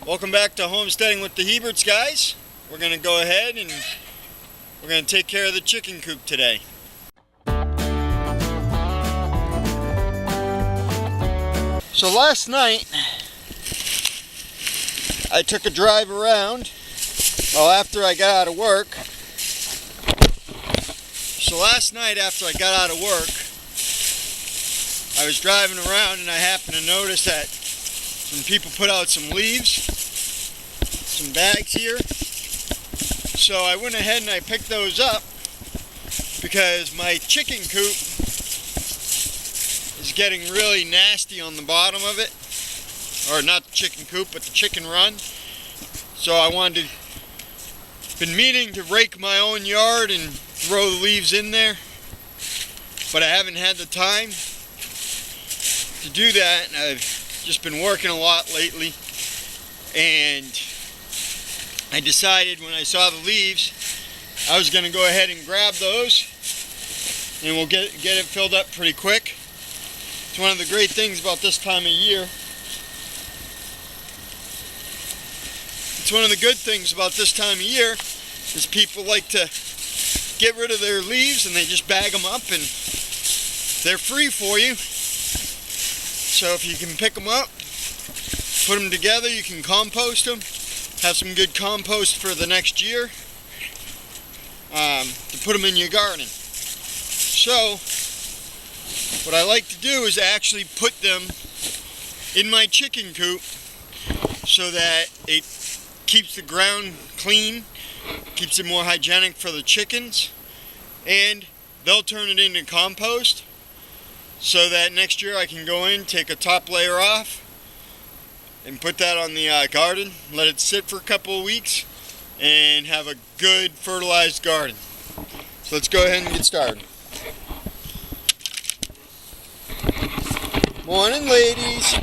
Welcome back to Homesteading with the Heberts, guys. We're going to go ahead and we're going to take care of the chicken coop today. So last night I took a drive around, well, after I got out of work. So last night after I got out of work, I was driving around and I happened to notice that some people put out some leaves, some bags here. So I went ahead and I picked those up because my chicken coop is getting really nasty on the bottom of it. Or not the chicken coop, but the chicken run. So I been meaning to rake my own yard and throw the leaves in there, but I haven't had the time to do that. And I've just been working a lot lately, and I decided when I saw the leaves I was going to go ahead and grab those, and we'll get it filled up pretty quick. It's one of the great things about this time of year. It's one of the good things about this time of year is people like to get rid of their leaves and they just bag them up and they're free for you. So if you can pick them up, put them together, you can compost them, have some good compost for the next year to put them in your garden. So what I like to do is actually put them in my chicken coop so that it keeps the ground clean, keeps it more hygienic for the chickens, and they'll turn it into compost so that next year I can go in, take a top layer off, and put that on the garden, let it sit for a couple of weeks, and have a good fertilized garden. So let's go ahead and get started. Morning, ladies.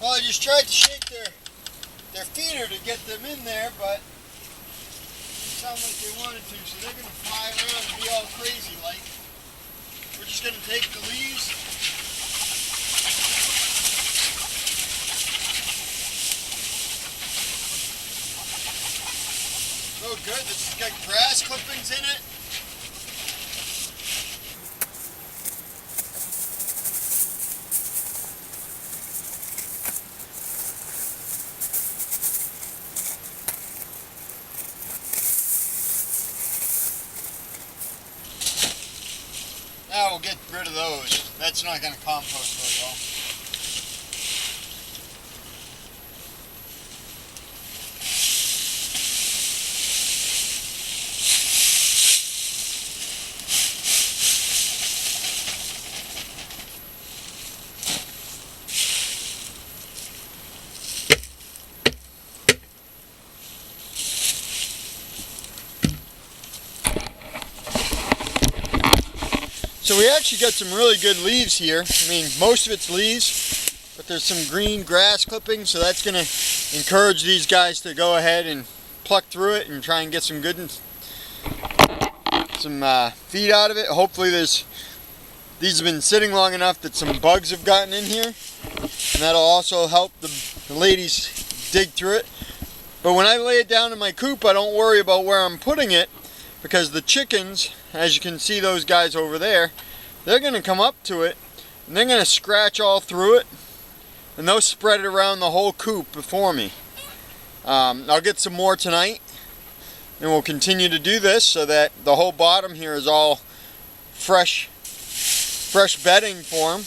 Well, I just tried to shake their feeder to get them in there, but it sounded like they wanted to, so they're going to fly around and be all crazy like. We're just going to take the leaves. Oh good, this has got grass clippings in it. Now we'll get rid of those. That's not going to compost very well. So we actually got some really good leaves here. I mean, most of it's leaves, but there's some green grass clippings, so that's going to encourage these guys to go ahead and pluck through it and try and get some good feed out of it. Hopefully these have been sitting long enough that some bugs have gotten in here, and that'll also help the ladies dig through it. But when I lay it down in my coop, I don't worry about where I'm putting it, because the chickens, as you can see those guys over there, they're going to come up to it and they're going to scratch all through it, and they'll spread it around the whole coop before me. I'll get some more tonight, and we'll continue to do this so that the whole bottom here is all fresh bedding for them.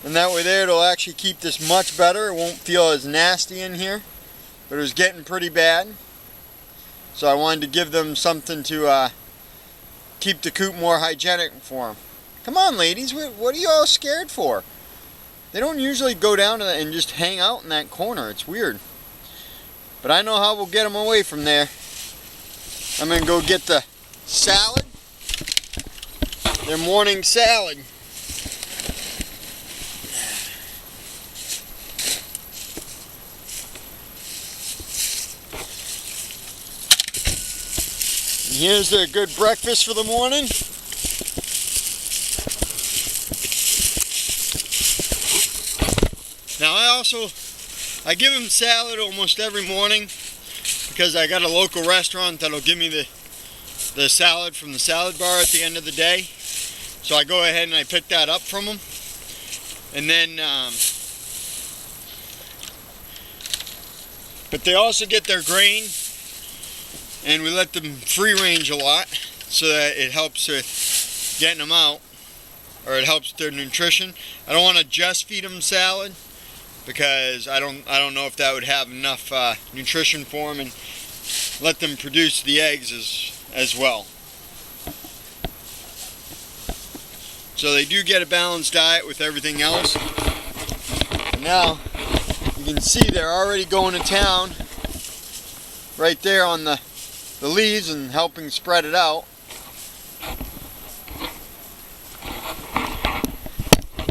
And that way there, it'll actually keep this much better. It won't feel as nasty in here, but it was getting pretty bad. So I wanted to give them something to keep the coop more hygienic for them. Come on, ladies, what are you all scared for? They don't usually go down to that and just hang out in that corner. It's weird. But I know how we'll get them away from there. I'm going to go get the salad. Their morning salad. And here's their good breakfast for the morning. Now I give them salad almost every morning because I got a local restaurant that'll give me the salad from the salad bar at the end of the day. So I go ahead and I pick that up from them. And then, but they also get their grain, and we let them free range a lot so that it helps with getting them out, or it helps their nutrition. I don't want to just feed them salad, because I don't know if that would have enough nutrition for them, and let them produce the eggs as well. So they do get a balanced diet with everything else. And now you can see they're already going to town right there on the leaves and helping spread it out.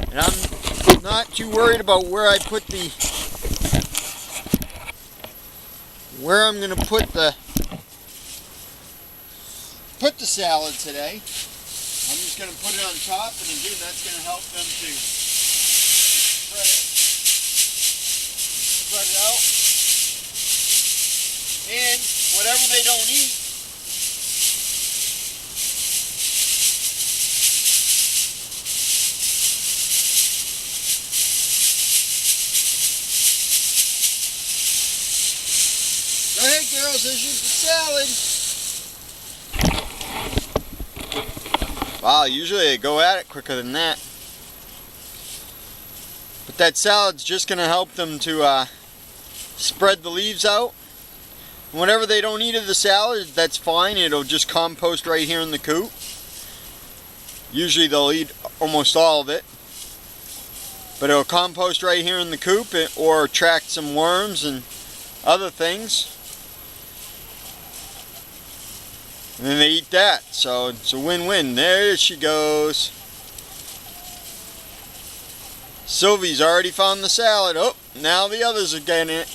And I'm not too worried about where I'm going to put the salad today. I'm just going to put it on top, and again, that's going to help them to spread it out. And whatever they don't eat, go ahead, girls, there's your salad. Wow, usually they go at it quicker than that. But that salad's just going to help them to spread the leaves out. And whatever they don't eat of the salad, that's fine. It'll just compost right here in the coop. Usually they'll eat almost all of it. But it'll compost right here in the coop, or attract some worms and other things. And then they eat that, so it's a win-win. There she goes. Sylvie's already found the salad. Oh, now the others are getting it.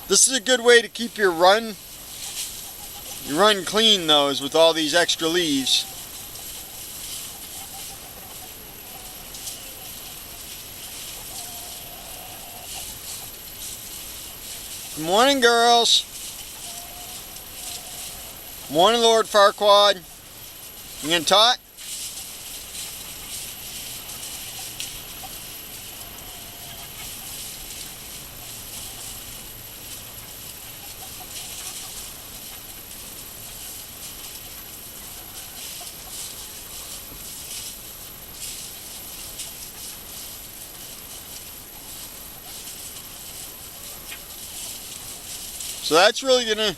This is a good way to keep your run clean, though, is with all these extra leaves. Good morning, girls. Morning, Lord Farquaad. You gonna talk? So that's really going to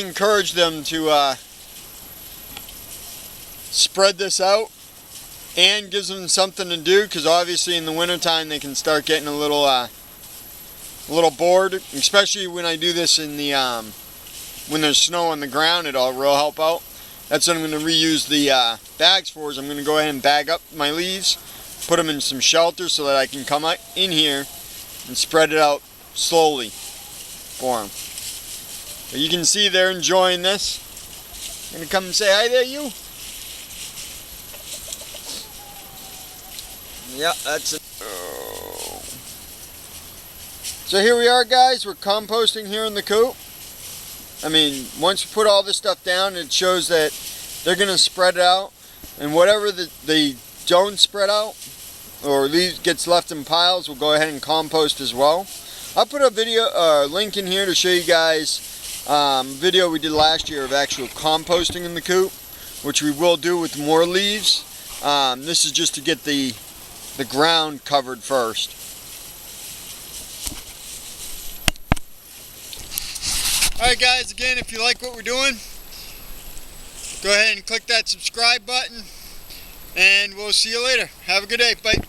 encourage them to spread this out, and gives them something to do, because obviously in the wintertime they can start getting a little bored, especially when I do this in the when there's snow on the ground. It'll real help out. That's what I'm going to reuse the bags for. Is I'm going to go ahead and bag up my leaves, put them in some shelter so that I can come in here and spread it out slowly for them. But you can see they're enjoying this. I'm gonna come and say hi there, you. Yeah, that's it. Oh. So here we are, guys. We're composting here in the coop. I mean, once we put all this stuff down, it shows that they're gonna spread it out, and whatever they don't spread out, or leaves gets left in piles, we'll go ahead and compost as well. I'll put a video link in here to show you guys video we did last year of actual composting in the coop, which we will do with more leaves. This is just to get the ground covered first. Alright guys, again, if you like what we're doing, go ahead and click that subscribe button, and we'll see you later. Have a good day. Bye.